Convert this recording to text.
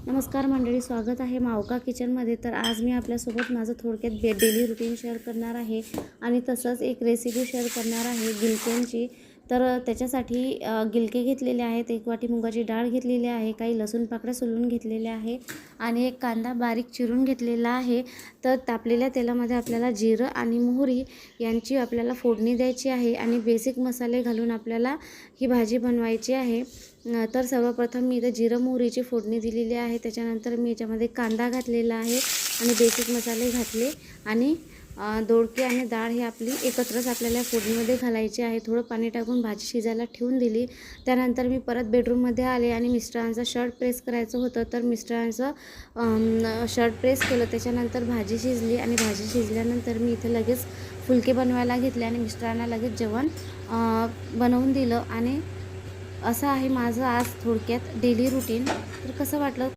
नमस्कार मंडळी, स्वागत आहे मावका किचनमध्ये। तर आज मी आपल्यासोबत माझं थोडक्यात डेली रुटीन शेअर करणार आहे आणि तसंच एक रेसिपी शेअर करणार आहे गिलक्यांची। तर त्याच्यासाठी गिलके घेतलेले आहेत, 1 वाटी मुगाची डाळ घेतलेली आहे, काही लसूण पाकळ्या सोलून घेतलेल्या आहे आणि एक कांदा बारीक चिरून घेतलेला आहे। तर तापलेल्या तेलामध्ये आपल्याला जिरं आणि मोहरी यांची आपल्याला फोडणी द्यायची आहे आणि बेसिक मसाले घालून आपल्याला ही भाजी बनवायची आहे। तर सर्वप्रथम मी इथे जिरं मोहरीची फोडणी दिलेली आहे। त्याच्यानंतर मी याच्यामध्ये कांदा घातलेला आहे आणि बेसिक मसाले घातले आणि दोडके आणि डाळ ही आपली एकत्रच आपल्याला फोडणीमध्ये घालायची आहे। थोडं पाणी टाकून भाजी शिजायला ठेवून दिली। त्यानंतर मी परत बेडरूममध्ये आले आणि मिस्टरांचं शर्ट प्रेस करायचं होतं, तर मिस्टरांचं शर्ट प्रेस केलं। त्याच्यानंतर भाजी शिजली आणि भाजी शिजल्यानंतर मी इथे लगेच फुलके बनवायला घेतले आणि मिस्टरांना लगेच जेवण बनवून दिलं। आणि असं आहे माझं आज थोडक्यात डेली रुटीन। तर कसं वाटलं